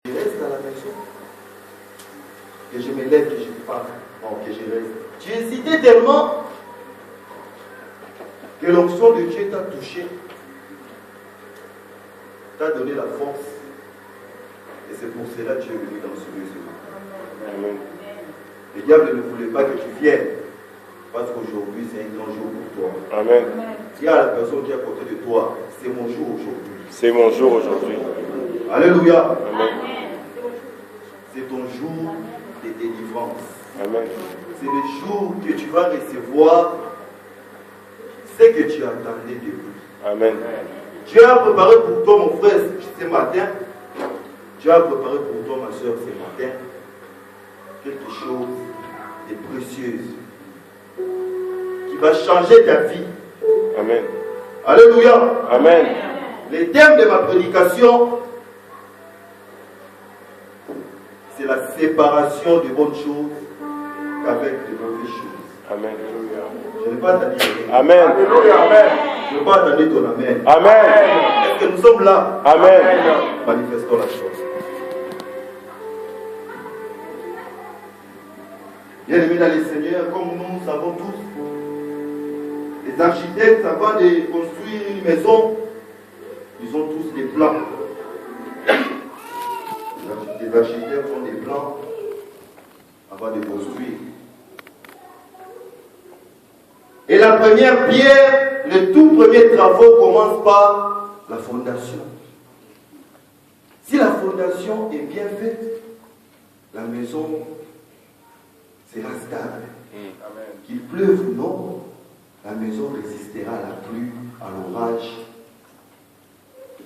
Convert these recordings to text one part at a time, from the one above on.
Je reste à la maison. Que je me lève, que je parte. Non, que je reste. Tu es cité tellement que l'onction de Dieu t'a touché, t'a donné la force. Et c'est pour cela que tu es venu dans ce lieu. Amen. Le diable ne voulait pas que tu viennes. Parce qu'aujourd'hui, c'est un grand jour pour toi. Amen. Dis à la personne qui est à côté de toi, c'est mon jour aujourd'hui. C'est mon jour aujourd'hui. Alléluia. Amen. C'est ton jour de délivrance. Amen. C'est le jour que tu vas recevoir ce que tu attendais de lui. Amen. Dieu a préparé pour toi, mon frère, ce matin. Dieu a préparé pour toi, ma soeur, ce matin, quelque chose de précieux qui va changer ta vie. Amen. Alléluia. Amen. Le thème de ma prédication, c'est la séparation de bonnes choses qu'avec de mauvaises choses. Amen. Je n'ai pas entendu. Amen. Je n'ai pas entendu ton amen. Amen. Est-ce que nous sommes là? Amen. Manifestons la chose. Bien-aimés dans les Seigneurs, comme nous savons tous, les architectes, avant de construire une maison, ils ont tous des plans. Les architectes ont des plans avant de construire. Et la première pierre, le tout premier travaux commence par la fondation. Si la fondation est bien faite, la maison sera stable. Qu'il pleuve ou non, la maison résistera à la pluie, à l'orage,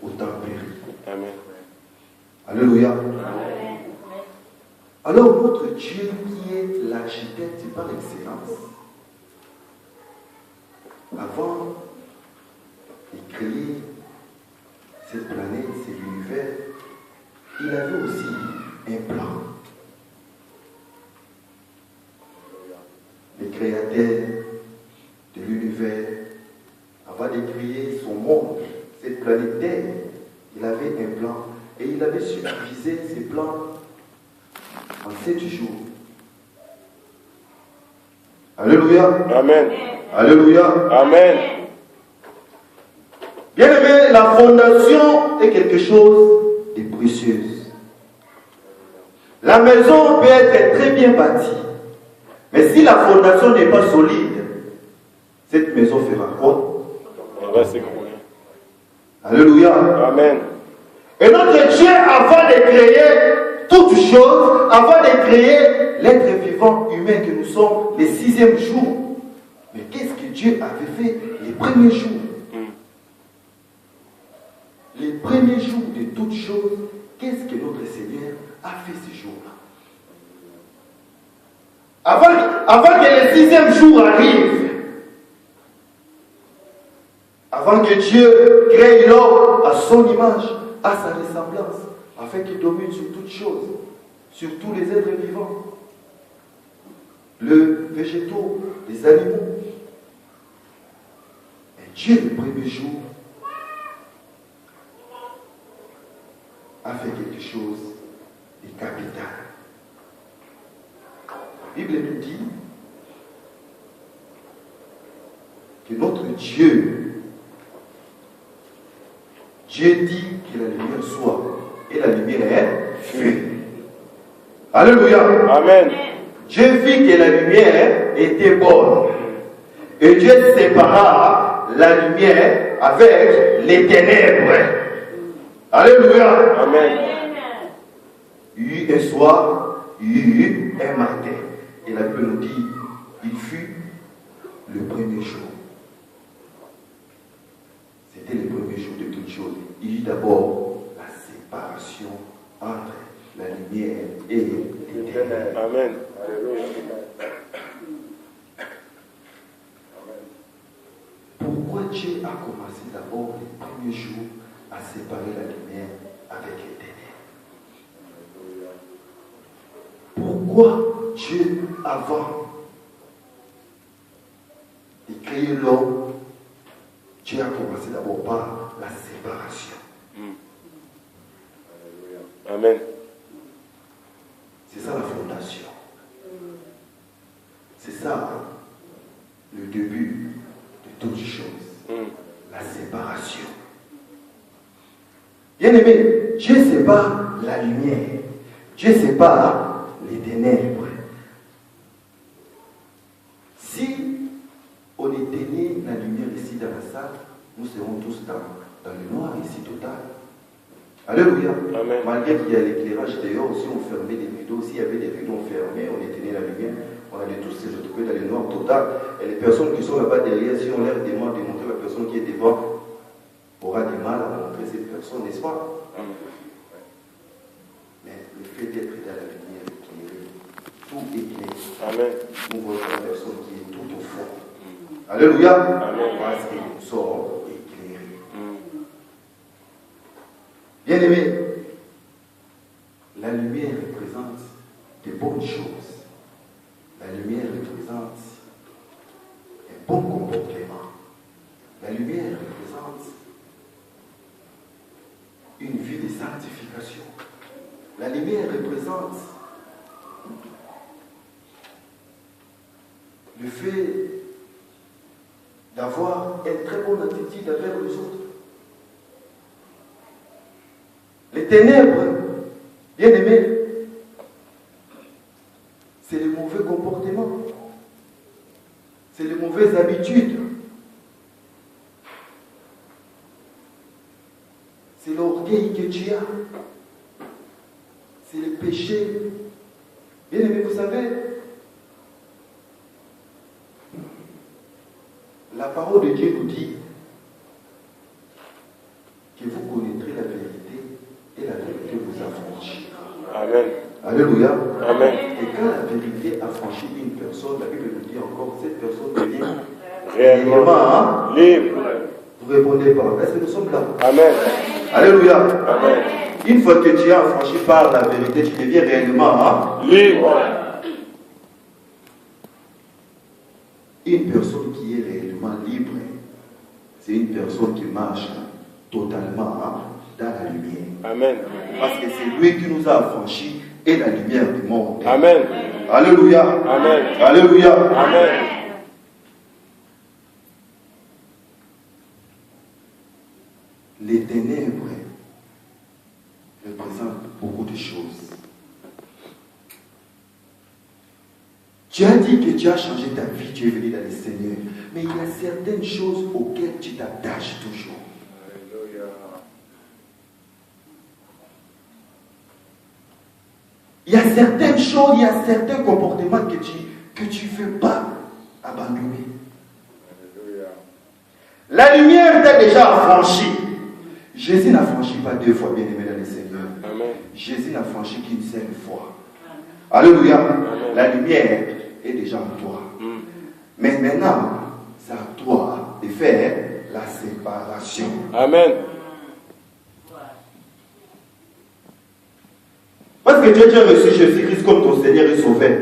au tempéries. Amen. Alléluia. Alors notre Dieu qui est l'architecte par excellence, avant de créer cette planète, cet univers, il avait aussi un plan. Le créateur de l'univers, avant de créer son monde, cette planète Terre, il avait un plan. Et il avait subdivisé ses plans en 7 jours. Alléluia. Amen. Alléluia. Amen. Bien aimé, la fondation est quelque chose de précieux. La maison peut être très bien bâtie. Mais si la fondation n'est pas solide, cette maison fera quoi? Elle va s'écrouler. Alléluia. Amen. Et notre Dieu, avant de créer toutes choses, avant de créer l'être vivant humain que nous sommes, le 6e jour, mais qu'est-ce que Dieu avait fait les premiers jours? Les premiers jours de toutes choses, qu'est-ce que notre Seigneur a fait ces jours-là? Avant que le 6e jour arrive, avant que Dieu crée l'homme à son image, à sa ressemblance, afin qu'il domine sur toutes choses, sur tous les êtres vivants, les végétaux, les animaux. Et Dieu, le premier jour, a fait quelque chose de capital. La Bible nous dit que notre Dieu dit que la lumière soit, et la lumière fut. Alléluia. Amen. Dieu vit que la lumière était bonne. Et Dieu sépara la lumière avec les ténèbres. Alléluia. Amen. Il y eut un soir, il y eut un matin. Et la Bible nous dit, il fut le premier jour. C'était le premier jour de toutes choses. Il y eut d'abord la séparation entre la lumière et les ténèbres. Amen. Pourquoi Dieu a commencé d'abord les premiers jours à séparer la lumière avec les ténèbres? Pourquoi Dieu, avant de créer l'homme, Dieu a commencé d'abord par la séparation? Amen. Bien-aimé, Dieu sépare la lumière. Dieu sépare les ténèbres. Si on éteignait la lumière ici dans la salle, nous serons tous dans le noir ici total. Alléluia. Amen. Malgré qu'il y a l'éclairage dehors, si on fermait des rideaux, s'il y avait des rideaux fermés, on éteignait la lumière, on allait tous se retrouver dans le noir total. Et les personnes qui sont là-bas derrière, si on leur demande de montrer la personne qui est devant, aura du mal à montrer cette personne, n'est-ce pas? Mais le fait d'être dans la lumière éclairée, tout éclairé. Amen. Nous voyons la personne qui est tout au fond. Alléluia. Amen. Parce que nous sommes éclairés. Bien-aimés, la lumière représente de bonnes choses. La lumière représente un bon comportement. La lumière représente une vie de sanctification. La lumière représente le fait d'avoir une très bonne attitude envers les autres. Les ténèbres, bien aimés, c'est le mauvais comportement, c'est les mauvaises habitudes, c'est l'orgueil que tu as, c'est le péché. Bien aimé, vous savez, la parole de Dieu nous dit que vous connaîtrez la vérité et la vérité vous affranchira. Amen. Alléluia. Amen. Et quand la vérité affranchit une personne, la Bible nous dit encore, cette personne devient Réellement libre. Vous répondez pas. Est-ce que nous sommes là? Amen. Alléluia. Amen. Une fois que tu es affranchi par la vérité, tu deviens réellement libre. Une personne qui est réellement libre, c'est une personne qui marche totalement dans la lumière. Amen. Parce que c'est lui qui nous a affranchis et la lumière du monde. Amen. Alléluia. Amen. Alléluia. Amen. Les ténèbres représentent beaucoup de choses. Tu as dit que tu as changé ta vie, tu es venu dans le Seigneur. Mais il y a certaines choses auxquelles tu t'attaches toujours. Alléluia. Il y a certaines choses, il y a certains comportements que tu ne veux pas abandonner. Alléluia. La lumière t'a déjà affranchi. Jésus n'a franchi pas 2 fois, bien aimé dans le Seigneur. Amen. Jésus n'a franchi qu'une seule fois. Alléluia. Amen. La lumière est déjà en toi. Mais maintenant, c'est à toi de faire la séparation. Amen. Parce que Dieu a reçu Jésus-Christ comme ton Seigneur et Sauveur.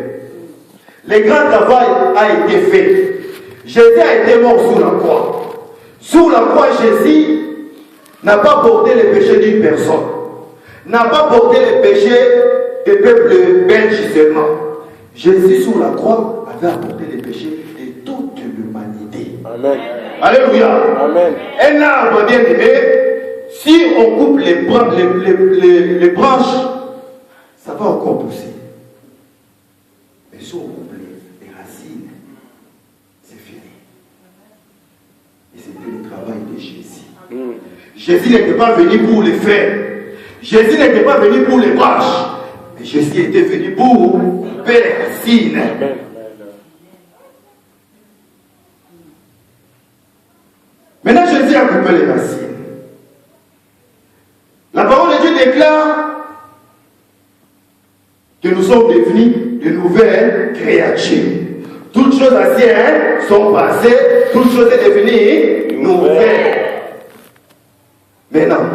Le grand travail a été fait. Jésus a été mort sous la croix. Sous la croix, Jésus n'a pas porté les péchés d'une personne. N'a pas porté les péchés des peuples belges seulement. Jésus sous la croix avait apporté les péchés de toute l'humanité. Amen. Alléluia. Amen. Un arbre bien aimé, si on coupe les branches, ça va encore pousser. Mais si on coupe les racines, c'est fini. Et c'était le travail de Jésus. Jésus n'était pas venu pour les faire. Jésus n'était pas venu pour les branches. Mais Jésus était venu pour couper les racines. Amen. Maintenant, Jésus a coupé les racines. La parole de Dieu déclare que nous sommes devenus de nouvelles créatures. Toutes choses anciennes sont passées, toutes choses sont devenues nouvelles. Maintenant,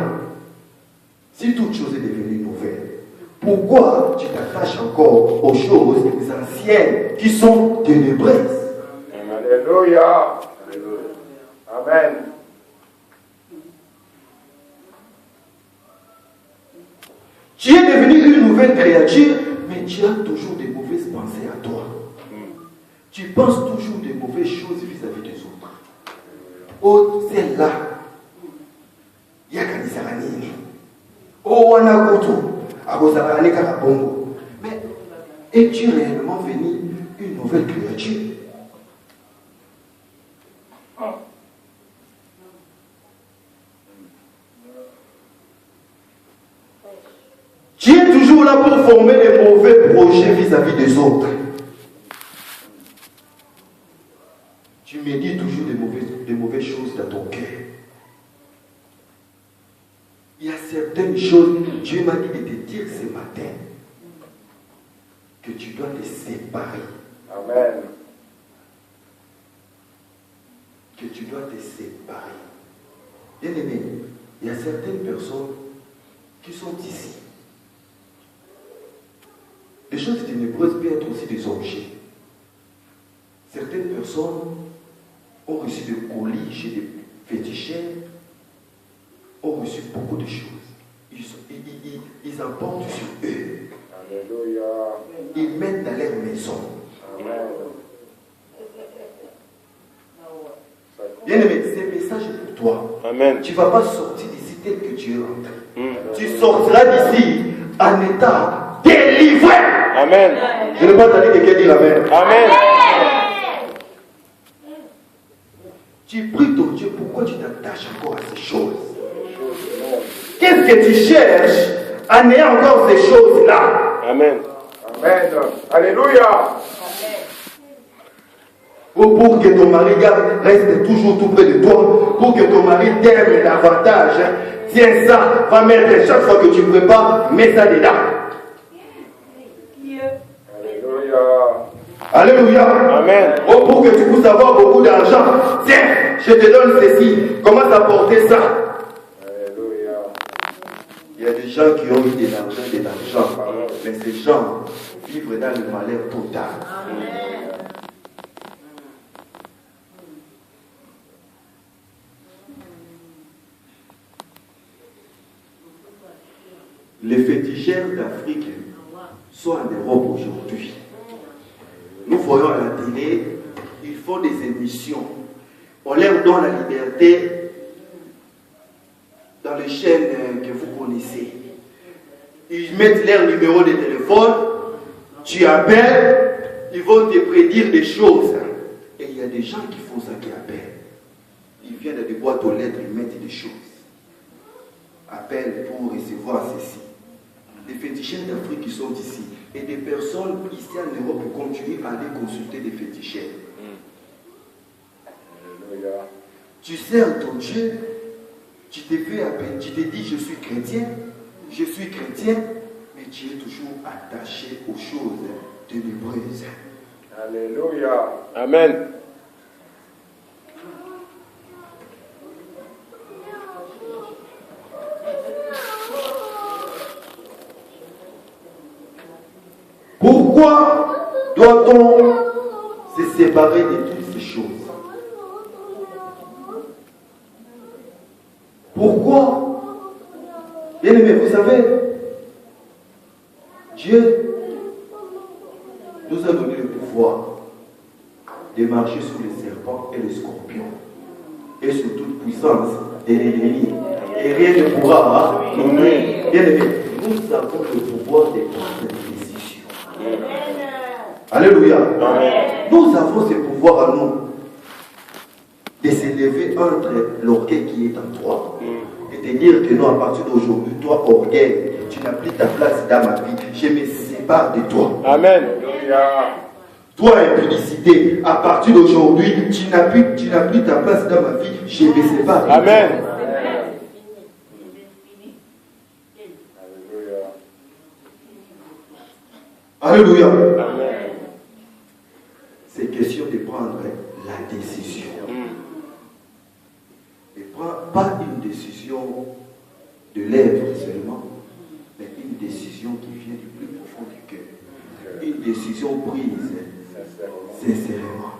si toute chose est devenue nouvelle, pourquoi tu t'attaches encore aux choses anciennes qui sont ténébreuses? Alléluia. Amen. Tu es devenu une nouvelle créature, mais tu as toujours des mauvaises pensées à toi. Tu penses toujours des mauvaises choses vis-à-vis des autres. Oh, celle-là, il y a Kanisarani. Oh, on a mais es-tu réellement venu une nouvelle créature? Tu es toujours là pour former des mauvais projets vis-à-vis des autres. Tu médites toujours des mauvaises choses dans ton cœur. Il y a certaines choses, Dieu m'a dit de te dire ce matin que tu dois te séparer. Amen. Que tu dois te séparer. Bien aimé, il y a certaines personnes qui sont ici. Les choses ténébreuses peuvent être aussi des objets. Certaines personnes ont reçu des colis chez des féticheurs, ont reçu beaucoup de choses. Ils en portent sur eux. Alléluia. Ils mettent dans leur maison. Amen. Bien aimé, c'est un message pour toi. Amen. Tu ne vas pas sortir d'ici tel que tu es rentré. Tu sortiras d'ici en étant délivré. Amen. Je n'ai pas entendu quelqu'un dire Amen. Amen. Tu pries ton Dieu, pourquoi tu t'attaches encore à ces choses? Qu'est-ce que tu cherches en ayant encore ces choses-là? Amen. Amen. Alléluia. Pour que ton mari reste toujours tout près de toi, pour que ton mari t'aime davantage, tiens ça, va mettre chaque fois que tu prépares, mets ça dedans. Alléluia. Alléluia. Amen. Oh, pour que tu puisses avoir beaucoup d'argent, tiens, je te donne ceci, commence à porter ça. Alléluia. Il y a des gens qui ont eu de l'argent, mais ces gens vivent dans le malheur total. Les féticheurs d'Afrique sont en Europe aujourd'hui. Nous voyons à la télé, ils font des émissions. On leur donne la liberté dans les chaînes que vous connaissez. Ils mettent leur numéro de téléphone, tu appelles, ils vont te prédire des choses. Et il y a des gens qui font ça, qui appellent. Ils viennent dans des boîtes aux lettres, ils mettent des choses. Appellent pour recevoir ceci. Des féticheurs d'Afrique qui sont ici. Et des personnes ici en Europe qui continuent à aller consulter des féticheurs. Tu sers ton Dieu, tu te fais appeler, tu te dis je suis chrétien, mais tu es toujours attaché aux choses ténébreuses. Alléluia. Amen. Pourquoi doit-on se séparer de toutes ces choses? Pourquoi? Bien aimé, vous savez, Dieu nous a donné le pouvoir de marcher sur les serpents et les scorpions et sur toute puissance et l'ennemi. Et rien ne pourra nous nuire. Bien aimé, nous avons le pouvoir de prendre des décisions. Alléluia. Amen. Nous avons ce pouvoir à nous de s'élever entre l'orgueil qui est en toi et de dire que non, à partir d'aujourd'hui, toi, orgueil, tu n'as plus ta place dans ma vie. Je me sépare de toi. Amen. Toi, impudicité, à partir d'aujourd'hui, tu n'as plus ta place dans ma vie. Je me sépare de toi. Amen. Alléluia. Amen. C'est question de prendre la décision. Et pas une décision de lèvres seulement, mais une décision qui vient du plus profond du cœur. Une décision prise sincèrement.